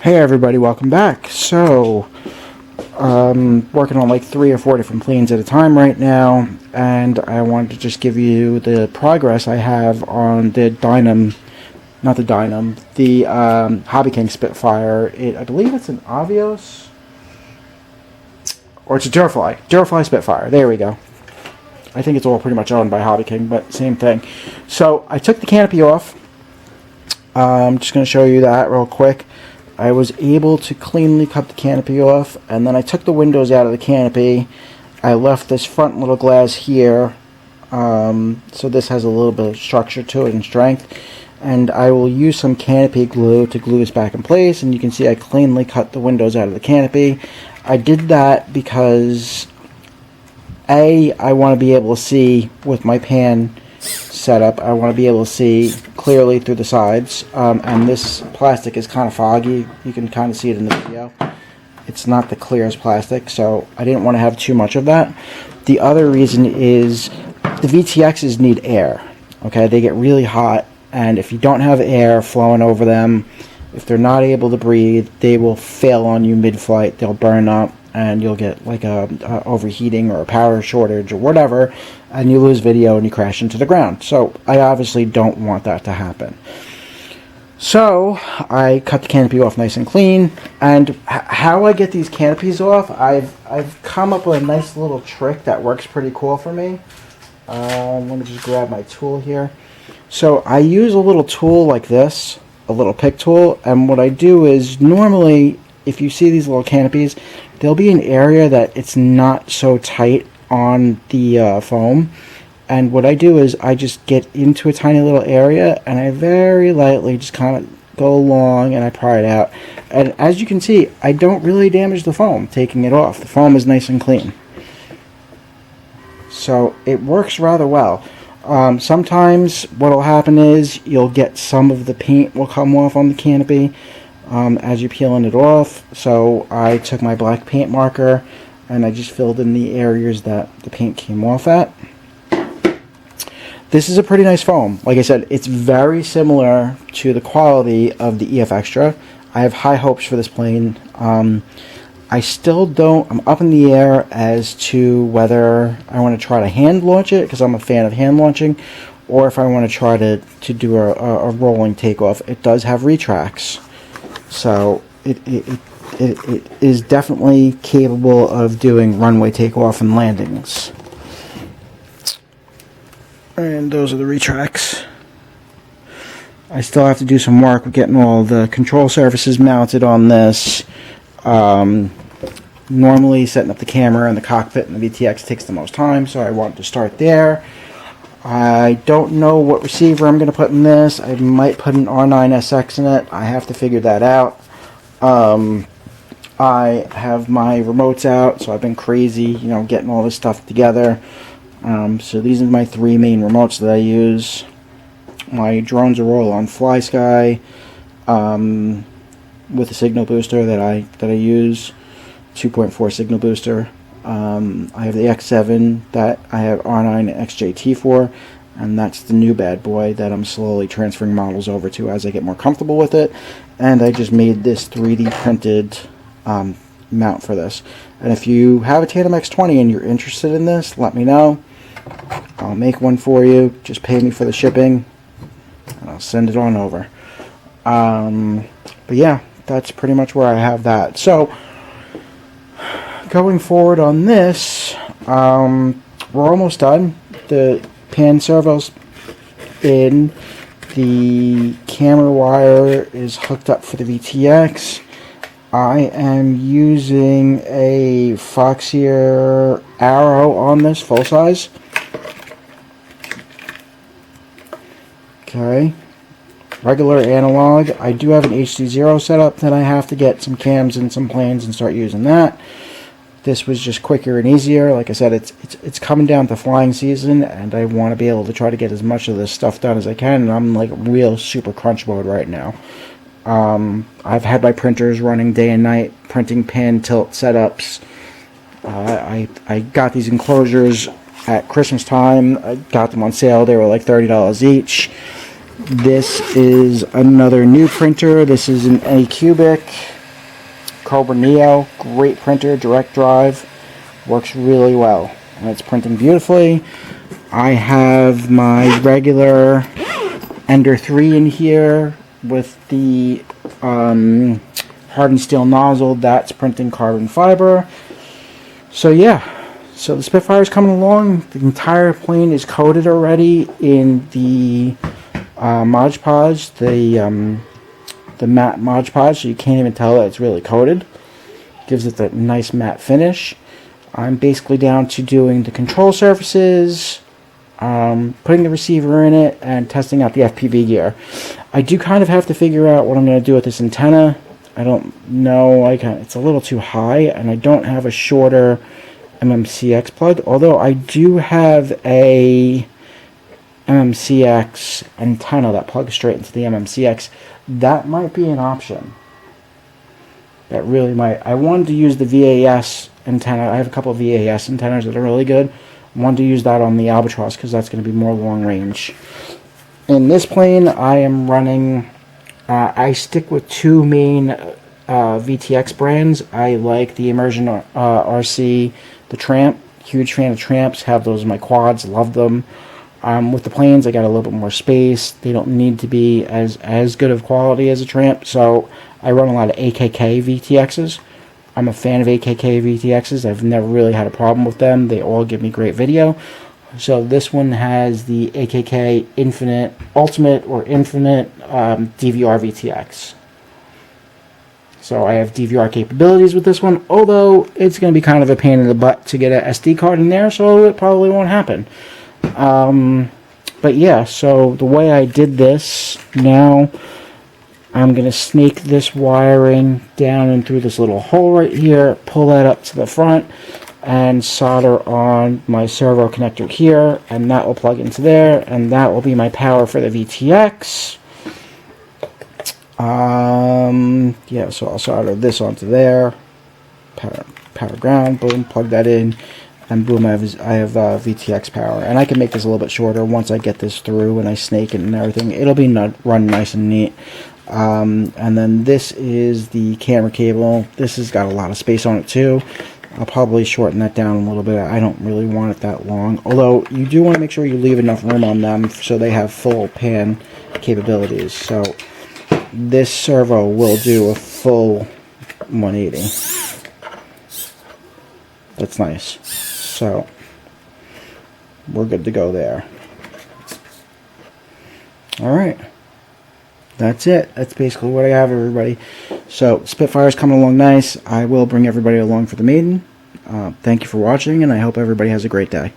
Hey everybody, welcome back. So, working on like 3 or 4 different planes at a time right now, and I wanted to just give you the progress I have on the Hobby King Spitfire. I believe it's an Avios, or it's a Durafly Spitfire. There we go. I think it's all pretty much owned by Hobby King, but same thing. So, I took the canopy off. I'm just going to show you that real quick. I was able to cleanly cut the canopy off, and then I took the windows out of the canopy. I left this front little glass here, so this has a little bit of structure to it and strength, and I will use some canopy glue to glue this back in place. And you can see I cleanly cut the windows out of the canopy. I did that because I want to be able to see with my pan setup. I want to be able to see clearly through the sides, and this plastic is kind of foggy. You can kind of see it in the video. It's not the clearest plastic, so I didn't want to have too much of that. The other reason is the VTXs need air. Okay, they get really hot, and if you don't have air flowing over them, if they're not able to breathe, they will fail on you mid-flight. They'll burn up, and you'll get like a overheating or a power shortage or whatever, and you lose video and you crash into the ground. So I obviously don't want that to happen. So I cut the canopy off nice and clean. And how I get these canopies off, I've come up with a nice little trick that works pretty cool for me. Let me just grab my tool here. So I use a little tool like this, a little pick tool, and what I do is, normally if you see these little canopies, there'll be an area that it's not so tight on the foam, and what I do is I just get into a tiny little area and I very lightly just kind of go along and I pry it out, and as you can see, I don't really damage the foam taking it off. The foam is nice and clean, so it works rather well. Sometimes what will happen is you'll get some of the paint will come off on the canopy as you're peeling it off. So I took my black paint marker and I just filled in the areas that the paint came off at. This is a pretty nice foam. Like I said, it's very similar to the quality of the EF Extra. I have high hopes for this plane. I still don't, I'm up in the air as to whether I want to try to hand launch it, because I'm a fan of hand launching, or if I want to try to do a rolling takeoff. It does have retracts, so it is definitely capable of doing runway takeoff and landings. And those are the retracts. I still have to do some work with getting all the control surfaces mounted on this. Normally setting up the camera and the cockpit and the VTX takes the most time, so I want to start there. I don't know what receiver I'm going to put in this. I might put an R9SX in it. I have to figure that out. I have my remotes out, so I've been crazy, getting all this stuff together. So these are my 3 main remotes that I use. My drones are all on FlySky, with a signal booster that I use, 2.4 signal booster. I have the X7 that I have R9 XJT for, and that's the new bad boy that I'm slowly transferring models over to as I get more comfortable with it. And I just made this 3D printed mount for this. And if you have a Tandem X20 and you're interested in this, let me know. I'll make one for you. Just pay me for the shipping and I'll send it on over. But yeah, that's pretty much where I have that. So going forward on this, we're almost done. The pan servo's in. The camera wire is hooked up for the VTX. I am using a Foxier Arrow on this, full size. Okay. Regular analog. I do have an HD0 set up that I have to get some cams and some planes and start using that. This was just quicker and easier. Like I said, it's coming down to flying season, and I want to be able to try to get as much of this stuff done as I can, and I'm like real super crunch mode right now. I've had my printers running day and night, printing pan tilt setups. I got these enclosures at Christmas time. I got them on sale. They were like $30 each. This is another new printer. This is an A-Cubic. Cobra Neo, great printer, direct drive, works really well, and it's printing beautifully. I have my regular Ender 3 in here with the hardened steel nozzle. That's printing carbon fiber. So yeah, so the Spitfire is coming along. The entire plane is coated already in the Mod Podge, the matte Mod Podge, so you can't even tell that it's really coated. Gives it that nice matte finish. I'm basically down to doing the control surfaces, putting the receiver in it, and testing out the FPV gear. I do kind of have to figure out what I'm going to do with this antenna. I don't know, it's a little too high, and I don't have a shorter MMCX plug, although I do have a MMCX antenna that plugs straight into the MMCX. That might be an option. That really might. I wanted to use the VAS antenna. I have a couple of VAS antennas that are really good. I wanted to use that on the Albatross because that's going to be more long range. In this plane, I am running, I stick with two main VTX brands. I like the Immersion RC, the Tramp. Huge fan of Tramps. Have those in my quads. Love them. With the planes, I got a little bit more space. They don't need to be as good of quality as a Tramp, so I run a lot of AKK VTXs. I'm a fan of AKK VTXs. I've never really had a problem with them. They all give me great video. So this one has the AKK Infinite, Ultimate or Infinite DVR VTX. So I have DVR capabilities with this one, although it's going to be kind of a pain in the butt to get an SD card in there, so it probably won't happen. But yeah, so the way I did this, now I'm going to snake this wiring down and through this little hole right here, pull that up to the front, and solder on my servo connector here, and that will plug into there, and that will be my power for the VTX. Yeah, so I'll solder this onto there, power ground, boom, plug that in, and boom, I have VTX power. And I can make this a little bit shorter once I get this through and I snake it and everything. It'll be run nice and neat. And then this is the camera cable. This has got a lot of space on it too. I'll probably shorten that down a little bit. I don't really want it that long. Although, you do want to make sure you leave enough room on them so they have full pan capabilities. So, this servo will do a full 180. That's nice. So, we're good to go there. Alright. That's it. That's basically what I have, everybody. So, Spitfire's coming along nice. I will bring everybody along for the maiden. Thank you for watching, and I hope everybody has a great day.